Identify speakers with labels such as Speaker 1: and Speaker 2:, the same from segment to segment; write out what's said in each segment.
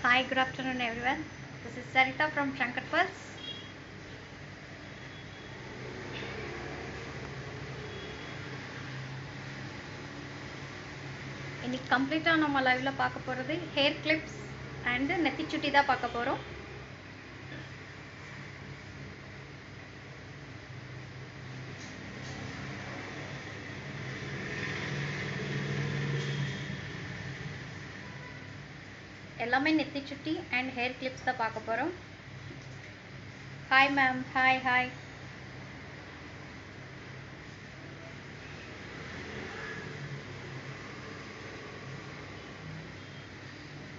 Speaker 1: Hi, good afternoon everyone. This is Sarita from Shankar Pulse. இன்னைக்கு கம்ப்ளீட்டா நம்ம லைவ்ல பார்க்க போறது ஹேர் கிளிப்ஸ் அண்ட் நெத்தி சுட்டி தான் பார்க்க போறோம். எல்லாமே நெத்தி சுட்டி அண்ட் ஹேர் கிளிப்ஸ் தான் பார்க்க போறோம். Hi ma'am, hi.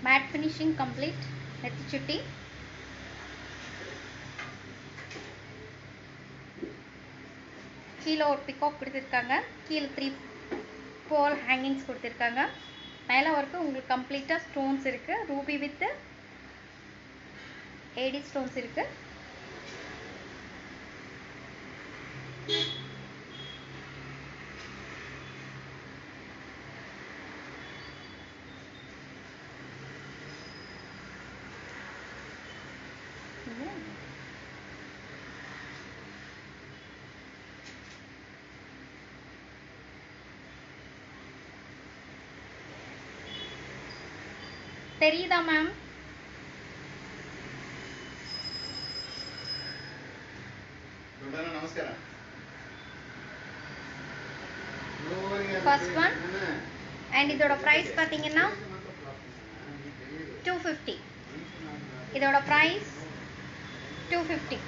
Speaker 1: Matte finishing complete நெத்தி சுட்டி. கீழே ஒரு பிகாக் கொடுத்துருக்காங்க, கீழே 3 பால் ஹேங்கிங்ஸ் கொடுத்துருக்காங்க. மேலே வரைக்கும் உங்களுக்கு கம்ப்ளீட்டாக ஸ்டோன்ஸ் இருக்கு, ரூபி வித் ஏடி ஸ்டோன்ஸ் இருக்கு. தெரியுதா மேம்? ஃபர்ஸ்ட் ஒன் அண்ட் இதோட பிரைஸ் பார்த்தீங்கன்னா 250. இதோட price 250.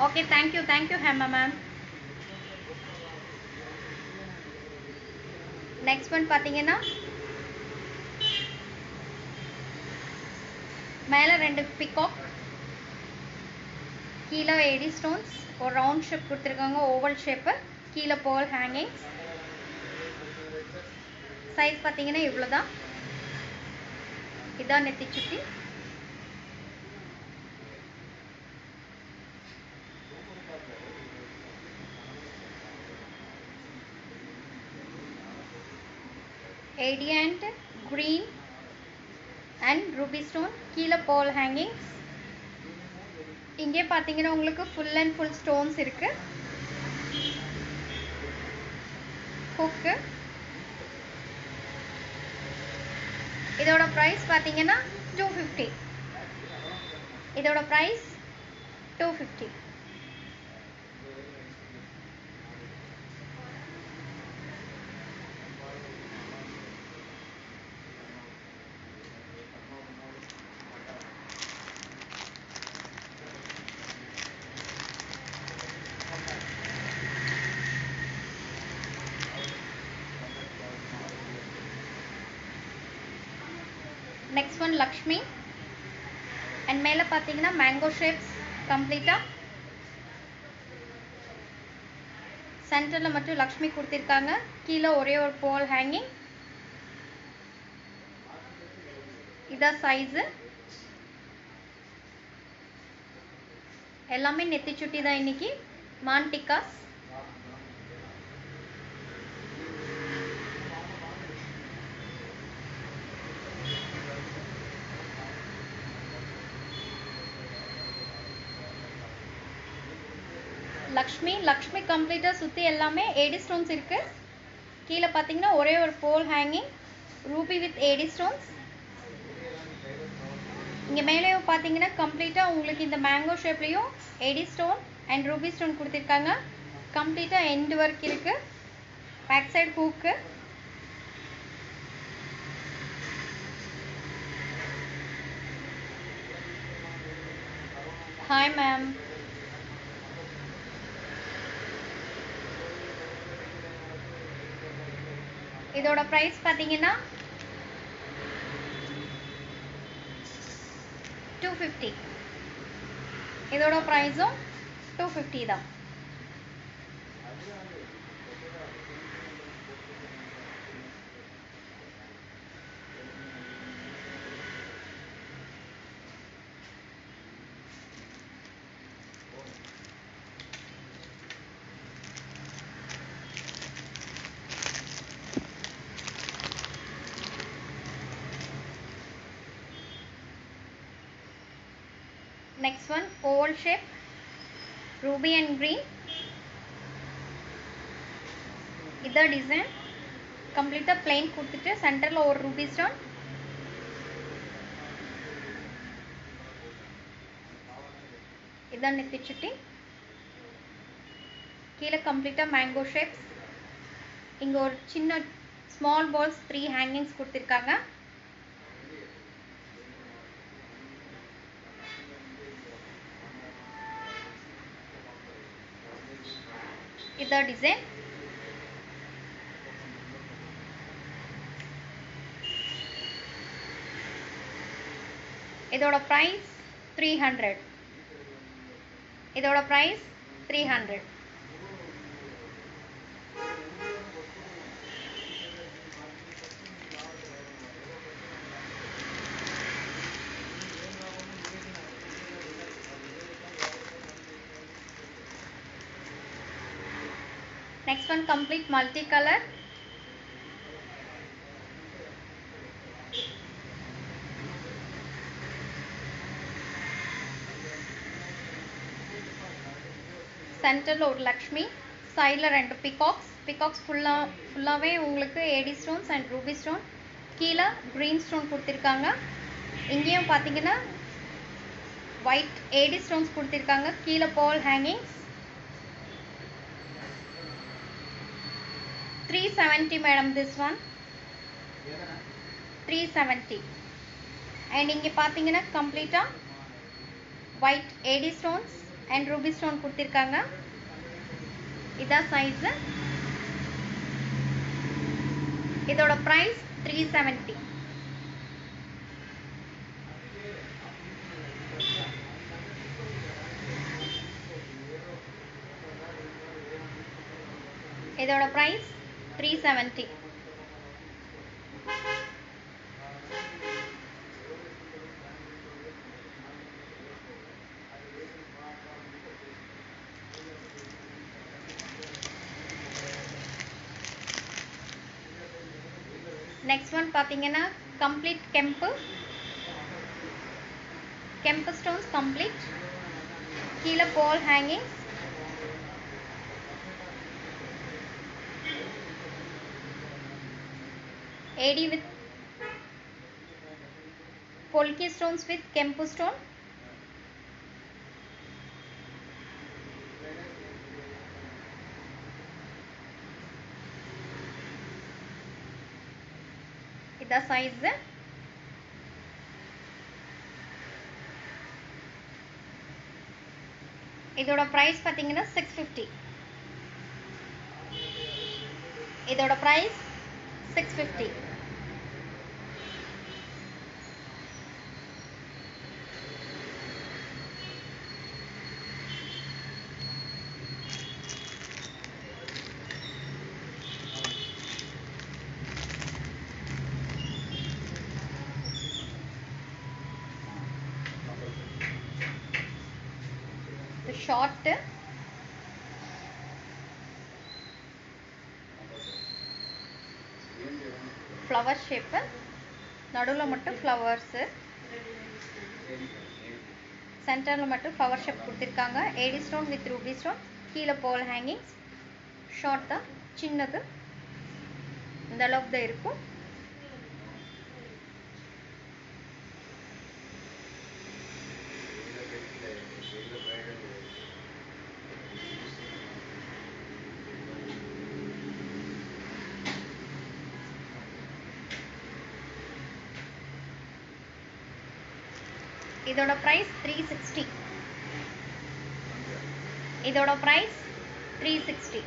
Speaker 1: Okay, thank you Hema ma'am. Next one பார்த்தீங்கன்னா மேலே 2 பிகாக், கீழே ஏடி ஸ்டோன்ஸ், ஒரு ரவுண்ட் ஷேப் கொடுத்துருக்காங்க, ஓவல் ஷேப்பு, கீழே பால் ஹேங்கிங்ஸ். சைஸ் பார்த்தீங்கன்னா இவ்வளோதான். இதான் நெத்தி சுட்டி. AD and green and ruby stone, கீழே பால் ஹேங்கிங்ஸ். இங்கே பார்த்தீங்கன்னா உங்களுக்கு ஃபுல் அண்ட் ஃபுல் ஸ்டோன்ஸ் இருக்கு. ஹுக்கு. இதோட பிரைஸ் பார்த்தீங்கன்னா 250. இதோட price 250. Next one Lakshmi and மேலே பார்த்தீங்கன்னா மேங்கோ ஷேப்ஸ் கம்ப்ளீட்டாக. சென்டரில் மட்டும் லக்ஷ்மி கொடுத்துருக்காங்க, கீழே ஒரே ஒரு பால் ஹேங்கிங். இதான் சைஸு. எல்லாமே நெத்தி சுட்டி தான் இன்னைக்கு. மான்டிகாஸ். லக்ஷ்மி கம்ப்ளீட்டாக சுற்றி எல்லாமே ஏடி ஸ்டோன்ஸ் இருக்கு. கீழே பார்த்தீங்கன்னா ஒரே ஒரு ball hanging, ruby with AD stones. இங்கே மேலே பார்த்தீங்கன்னா கம்ப்ளீட்டாக உங்களுக்கு இந்த மேங்கோ ஷேப்லேயும் AD stone and ruby stone கொடுத்துருக்காங்க. கம்ப்ளீட்டாக எண்ட் ஒர்க் இருக்கு. Back side hook. Hi ma'am. இதோட பிரைஸ் பார்த்தீங்கன்னா 250. இதோட ப்ரைஸும் 250 தான். Next one, oval shape, ruby and green. This design complete plain கொடுத்துட்டு சென்டர்ல ஒரு ruby stone. இதான் நெத்தி சுட்டி. கீழே கம்ப்ளீட்டா மேங்கோ ஷேப்ஸ். இங்க ஒரு சின்ன ஸ்மால் பால்ஸ் 3 ஹேங்கிங்ஸ் கொடுத்திருக்காங்க. இதான் டிசைன். இதோட பிரைஸ் 300. இதோட price 300. Next one, complete multicolor. சென்டர்ல ஒரு லக்ஷ்மி, சைடுல 2 பிகாக்ஸ் ஃபுல்லாவே உங்களுக்கு AD stones and ruby stone, கீழே கிரீன் ஸ்டோன் கொடுத்திருக்காங்க. இங்கேயும் பாத்தீங்கன்னா ஒயிட் ஏடி ஸ்டோன்ஸ் கொடுத்திருக்காங்க. கீழே ball hangings. 370 madam, this one 370. and இங்க பாத்தீங்கன்னா கம்ப்ளீட்டா white AD stones and ruby stone கொடுத்திருக்காங்க. இதா சைஸ். இதோட பிரைஸ் 370. இதோட பிரைஸ் 370. Next one பாத்தீங்கன்னா complete கெம்பு stones complete. கீழே ball hangings. AD with polki stones with kempu stone. Ida size. இதோட பிரைஸ் பாத்தீங்கன்னா 650. இதோட பிரைஸ் 650. ஷார்ட் ஃப்ளவர் ஷேப், நடுவுல மட்டும் ஃப்ளவர்ஸ், சென்டர்ல மட்டும் ஃப்ளவர் ஷேப் கொடுத்திருக்காங்க. AD stone with ruby stone, கீழே பால் ஹேங்கிங்ஸ். ஷார்ட் தான், சின்னது, இந்த அளவுக்கு தான் இருக்கும். இதோட பிரைஸ் 360. இதோட பிரைஸ் 360.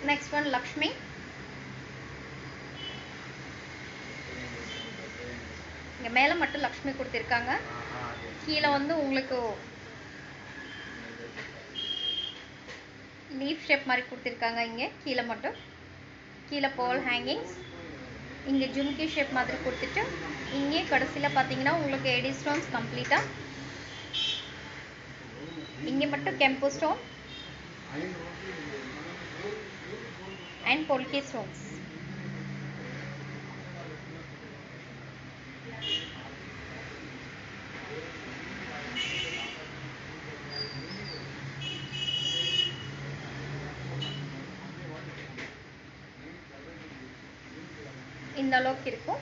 Speaker 1: Next one, Lakshmi. இங்க மேல மட்டும் லக்ஷ்மி கொடுத்திருக்காங்க. கீழே வந்து உங்களுக்கு லீஃப் ஷேப் மாதிரி கொடுத்துருக்காங்க. இங்கே கீழே மட்டும் கீழே பால் ஹேங்கிங்ஸ், இங்கே ஜும்கி ஷேப் மாதிரி கொடுத்துட்டு இங்கே கடைசியில் பார்த்தீங்கன்னா உங்களுக்கு ஏடி ஸ்டோன்ஸ் கம்ப்ளீட்டாக. இங்கே மட்டும் கெம்பு ஸ்டோன் அண்ட் பொல்கி ஸ்டோன்ஸ். இந்த அளவுக்கு இருக்கும்.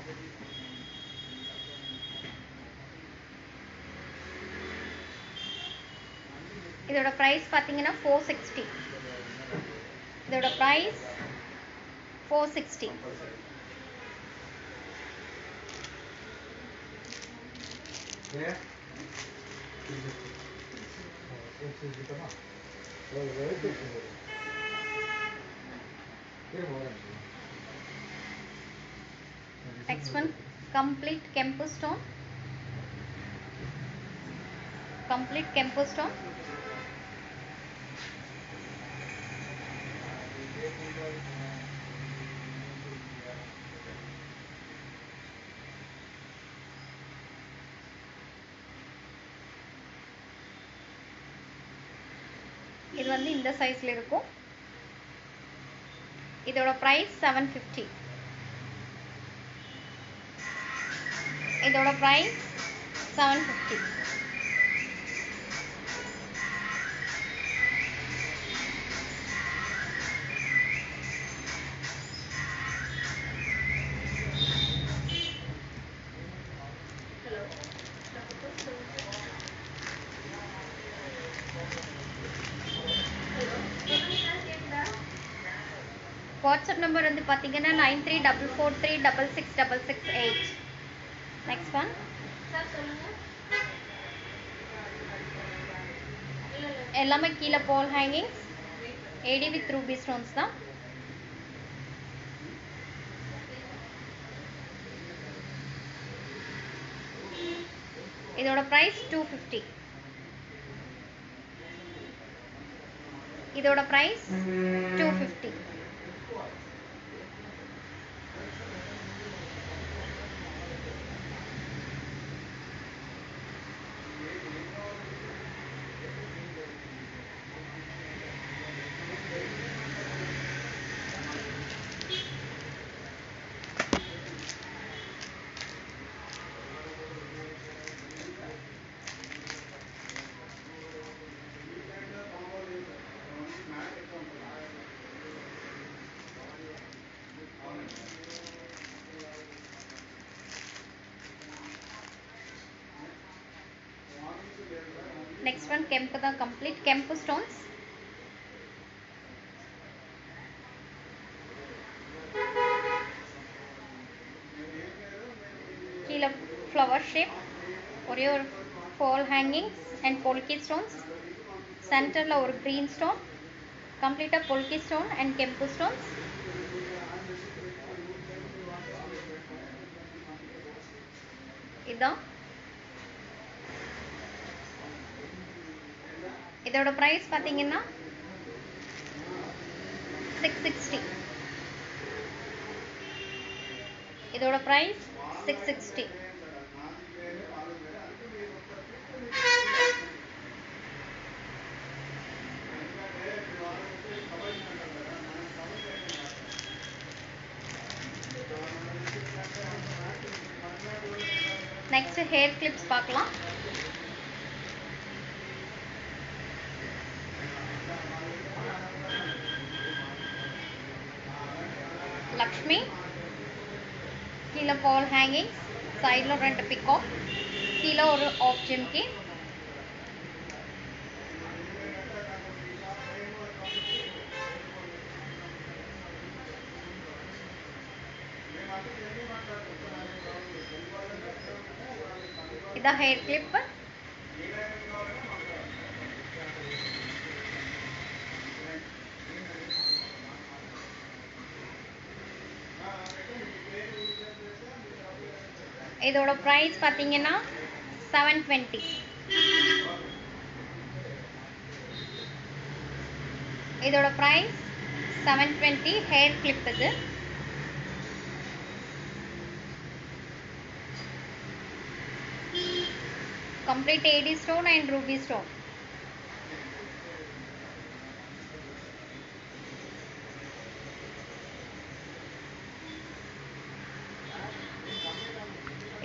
Speaker 1: இதோட ப்ரைஸ் பார்த்தீங்கன்னா 460. இதோட price 460. Next one, complete Kempu stone. Complete Kempu stone. இது வந்து இந்த சைஸ்ல இருக்கும். இதோட பிரைஸ் 750. இதோட பிரைஸ் 750. வாட்ஸ்அப் நம்பர் வந்து பார்த்தீங்கன்னா 9344366668. நெக்ஸ்ட் ஒன், எல்லாமே கீழே ball hangings, AD with ruby stones தான். இதோட ப்ரைஸ் 250. இதோட ப்ரைஸ் 250. Next one, Kempu தான் complete Kempu stones. கீழே ஃப்ளவர் ஷேப், ஒரே ஒரு ball hangings and polki stones, சென்டரில் ஒரு க்ரீன் ஸ்டோன், கம்ப்ளீட்டாக polki stone and kempu stones. இதுதான். இதோட ப்ரைஸ் பார்த்தீங்கன்னா 660. இதோட ப்ரைஸ் 660. நெக்ஸ்ட் ஹேர் கிளிப்ஸ் பார்க்கலாம். லக்ஷ்மி, கீழே பால் ஹேங்கிங்ஸ், சைடில் 2 பிகாக், கீழே ஒரு ஆஃப் ஜிம்கி. இதான் ஹேர் கிளிப். இதோட ப்ரைஸ் பார்த்தீங்கன்னா 720. இதோட ப்ரைஸ் 720. ஹேர் கிளிப் இது. Complete AD stone and ruby stone.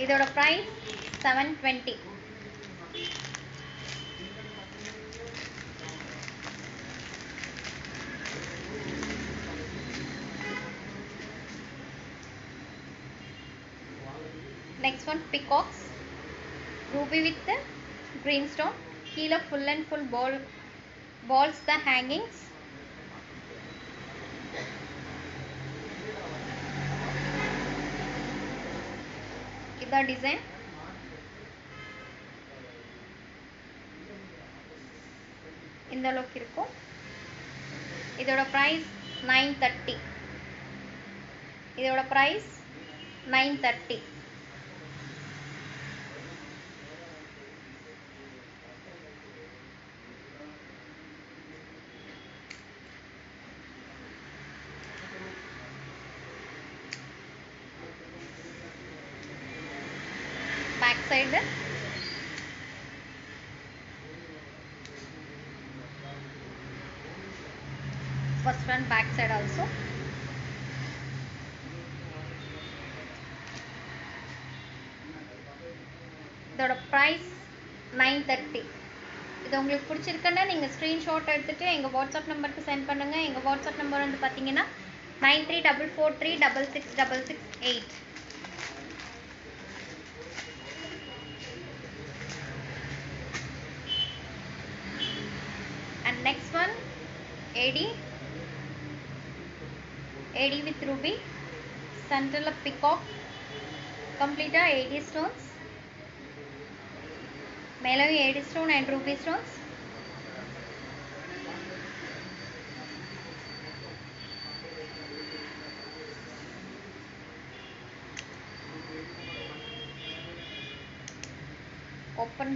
Speaker 1: இதோட price 720. Next one, peacocks. Ruby with the green stone. Kilo full and full balls the hangings. இதா டிசைன். இந்த அளவுக்கு இருக்கும். இதோட பிரைஸ் 930. இதோட price 930. Back side first one, back side also. இதோட price 930. இது உங்களுக்கு பிடிச்சிருக்குன்னா நீங்கள் ஸ்க்ரீன்ஷாட் எடுத்துகிட்டு எங்கள் வாட்ஸ்அப் நம்பருக்கு சென்ட் பண்ணுங்கள். எங்கள் வாட்ஸ்அப் நம்பர் வந்து பார்த்தீங்கன்னா 9344366668. And next one, AD with ruby, central of peacock, complete AD stones, மேலவே AD stone and ruby stones. Open.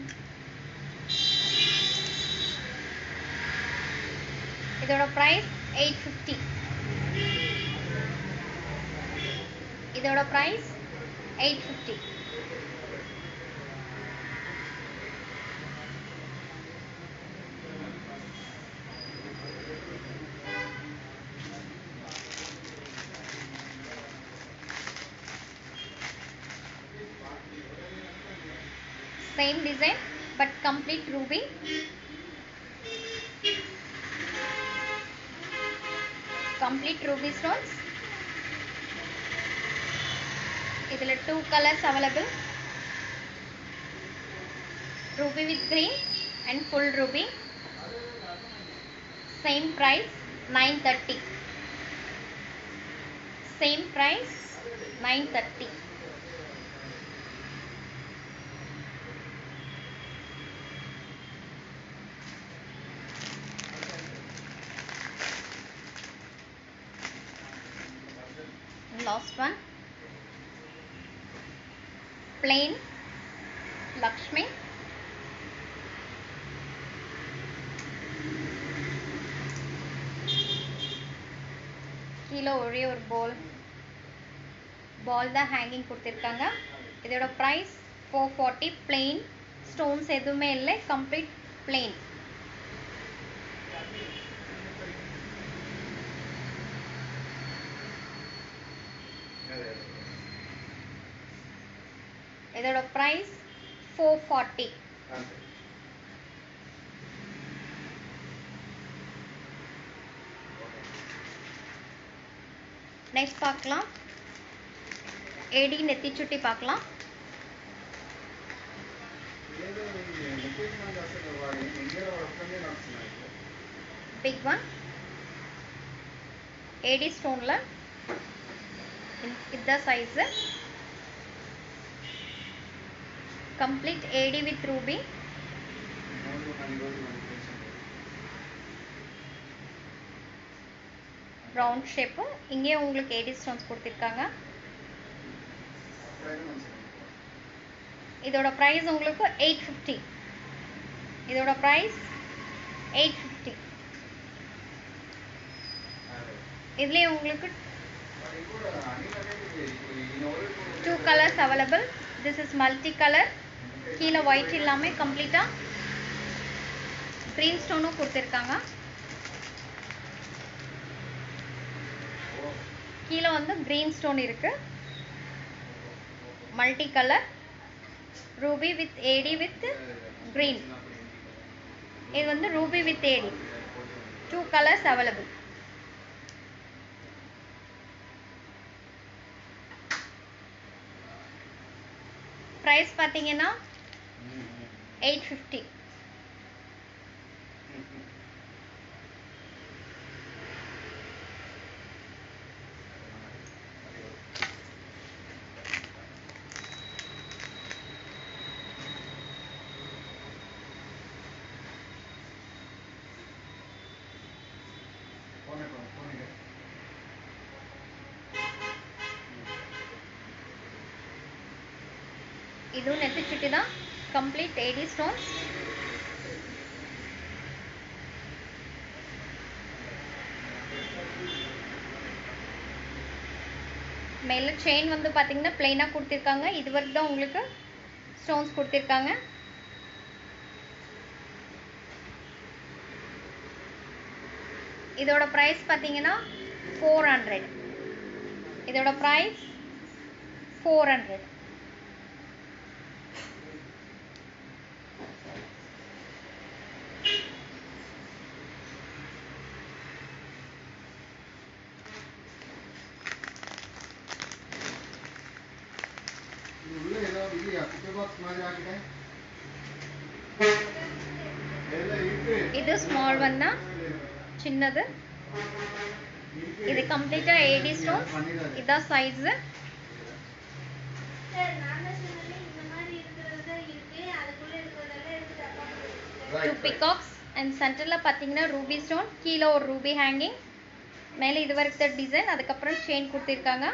Speaker 1: இதோட price 850. இதோட price 850. Same design but complete ruby. Complete ruby stones. இதில் 2 colors available. Ruby with green and full ruby. Same price 930. Same price 930. Last one, plain Lakshmi. கீழே ஒரே ஒரு பால் தான் hanging கொடுத்துருக்காங்க. இதோட price 440. plain, stones எதுவுமே இல்லை, கம்ப்ளீட் plain. இதோட பிரைஸ் 440. நெக்ஸ்ட் பார்க்கலாம், ஏடி நெத்தி சுட்டி பார்க்கலாம். பிக் ஒன் ஏடி ஸ்டோன்ல இத size. complete AD with ruby. Round shape. இங்கே உங்களுக்கு AD ஸ்டோன்ஸ் கொடுத்துருக்காங்க. இதோட ப்ரைஸ் உங்களுக்கு 850. இதோட ப்ரைஸ் 850. இதுலேயே உங்களுக்கு 2 colors available. This is multi color. கீழே ஒயிட் இல்லாமல் கம்ப்ளீட்டாக க்ரீன் ஸ்டோனும் கொடுத்துருக்காங்க. கீழே வந்து க்ரீன் ஸ்டோன் இருக்கு. Multi colour ruby with AD with green. இது வந்து ruby with AD. 2 colors available. Price பார்த்தீங்கன்னா 850. ಇದು ನೆತ್ತಿ ಚಿಟ್ಟಿದ ಕಂಪ್ಲೀಟ್ ಏಡಿ ಸ್ಟೋನ್ಸ್. மேலே செயின் வந்து பார்த்தீங்கன்னா பிளெயினாக கொடுத்துருக்காங்க. இது வரைக்கும் தான் உங்களுக்கு ஸ்டோன்ஸ் கொடுத்துருக்காங்க. இதோட ப்ரைஸ் பார்த்தீங்கன்னா 400. இதோட ப்ரைஸ் 400. ಇದು ಸ್ಮಾಲ್ ಒನ್ ಚಿನ್ನದು. ಇದು ಕಂಪ್ಲೀಟ್ ಏಡಿ ಸ್ಟೋನ್ಸ್. ಇದ ಸೈಜ್ 2 peacocks and சென்டர்ல பாத்தீங்கன்னா ரூபி ஸ்டோன். கீழே ஒரு ரூபி ஹேங்கிங். மேலே இது வரைக்கும் டிசைன். அதுக்கப்புறம் செயின் கொடுத்துருக்காங்க.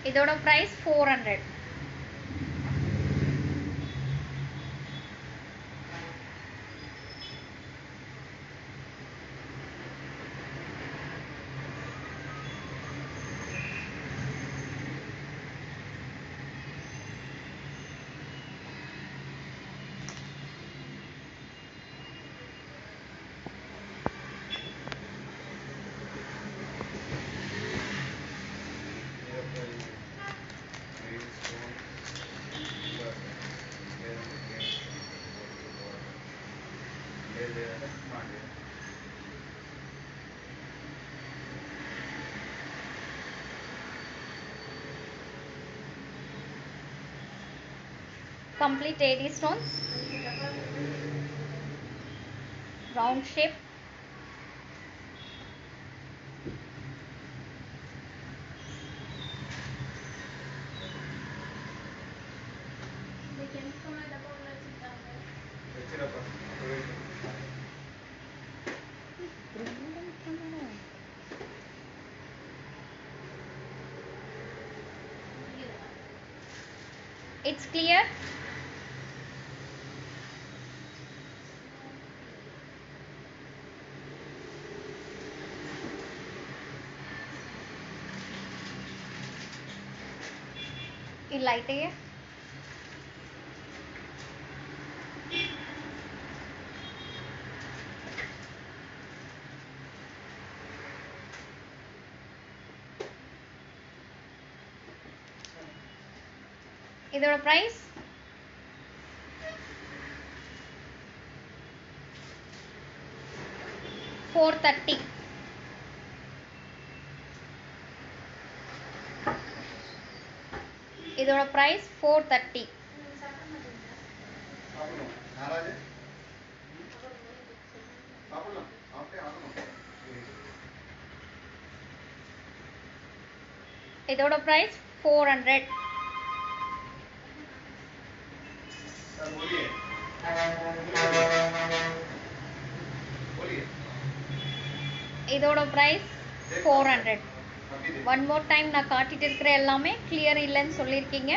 Speaker 1: இதோட price 400. Complete AD stones, round shape. It's clear. ये लाइट है. இதோட பிரைஸ் $430. இதோட பிரைஸ் $430. இதோட பிரைஸ் 400. बोलिए இதோட ப்ரைஸ் 400. ஒன் மோர் டைம் நான் காட்டிட்டு இருக்கிற எல்லாமே கிளியர் இல்லைன்னு சொல்லியிருக்கீங்க.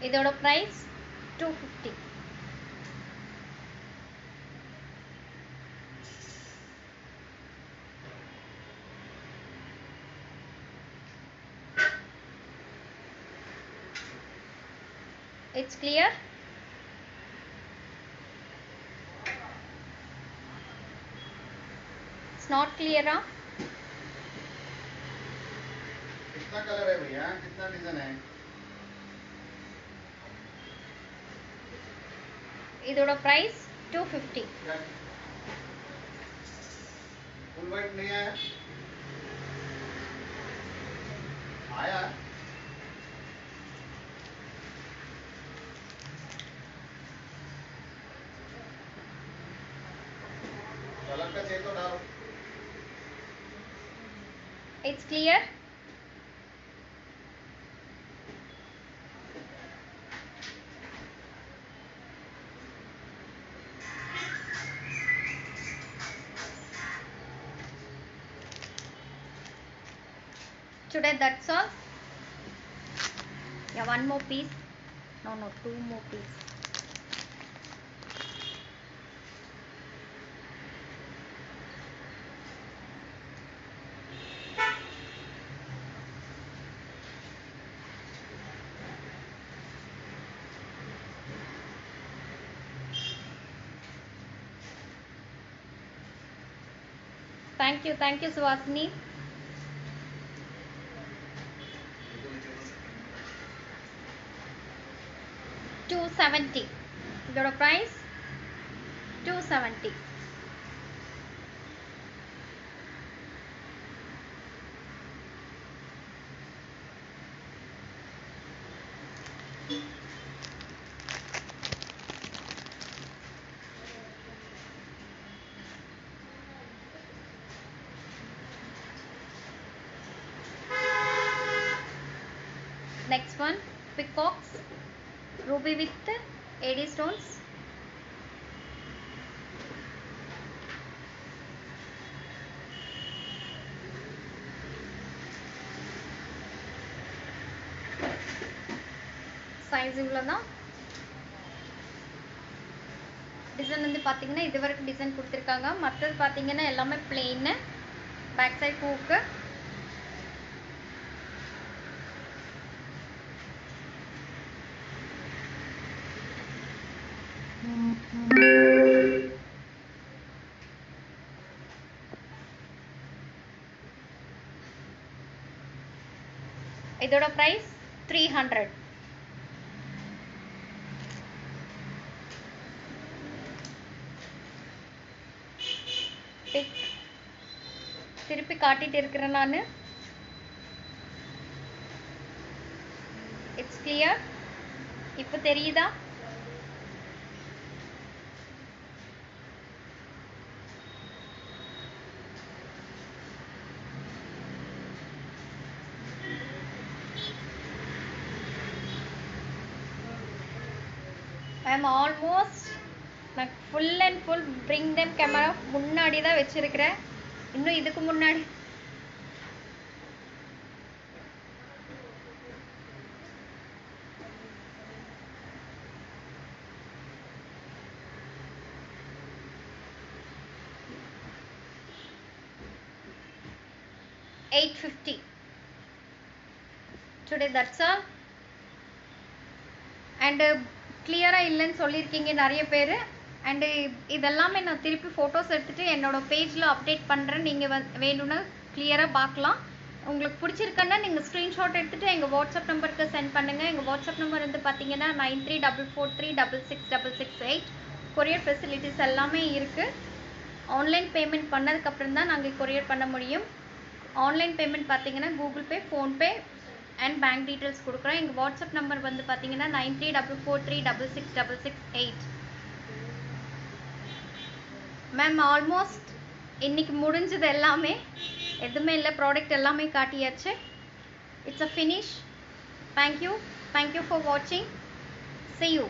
Speaker 1: இதோட price 250. It's clear? It's not clear, huh?
Speaker 2: कितना कलर है भैया, कितना डिजाइन है?
Speaker 1: இதோட price 250.
Speaker 2: फुल वाइट नहीं आया? आया? कलर का चाहिए तो डालो.
Speaker 1: It's clear? Today that's all. Yeah, one more piece. No, two more piece. Thank you, Suhasini. $270. இதோட price $270. Next one, peacocks, ruby with AD stones. Size இவ்வளவுதான். டிசைன் வந்து பாத்தீங்கன்னா இது வரைக்கும் டிசைன் கொடுத்திருக்காங்க. மற்றது பாத்தீங்கன்னா எல்லாமே plain. பேக் சைடு பூக்கு. இதோட price 300. பிக் திருப்பி காட்டிட்டு இருக்கிறேன் நானு. It's clear? இப்போ தெரியுதா? I am almost like full and full bring them camera முன்னாடி தான் வச்சிருக்கிறேன். இன்னும் இதுக்கு முன்னாடி $850. Today that's all. And கிளியரா இல்லைன்னு சொல்லியிருக்கீங்க நிறைய பேர். அண்டு இதெல்லாமே நான் திருப்பி ஃபோட்டோஸ் எடுத்துகிட்டு என்னோட பேஜில் அப்டேட் பண்ணுறேன். நீங்கள் வேணும்னா கிளியராக பார்க்கலாம். உங்களுக்கு பிடிச்சிருக்கன்னா நீங்கள் ஸ்க்ரீன்ஷாட் எடுத்துகிட்டு எங்கள் வாட்ஸ்அப் நம்பருக்கு சென்ட் பண்ணுங்கள். எங்கள் வாட்ஸ்அப் நம்பர் வந்து பார்த்தீங்கன்னா 9344366668. கொரியர் ஃபெசிலிட்டிஸ் எல்லாமே இருக்குது. ஆன்லைன் பேமெண்ட் பண்ணதுக்கப்புறம் தான் நாங்கள் கொரியர் பண்ண முடியும். ஆன்லைன் பேமெண்ட் பார்த்தீங்கன்னா Google Pay, PhonePe and bank details கொடுக்குறேன். எங்கள் வாட்ஸ்அப் நம்பர் வந்து பார்த்தீங்கன்னா 9344366668. மேம் ஆல்மோஸ்ட் இன்னைக்கு முடிஞ்சது எல்லாமே, எதுவுமே இல்லை, ப்ராடக்ட் எல்லாமே காட்டியாச்சு. It's a finish. Thank you for வாட்சிங். See you.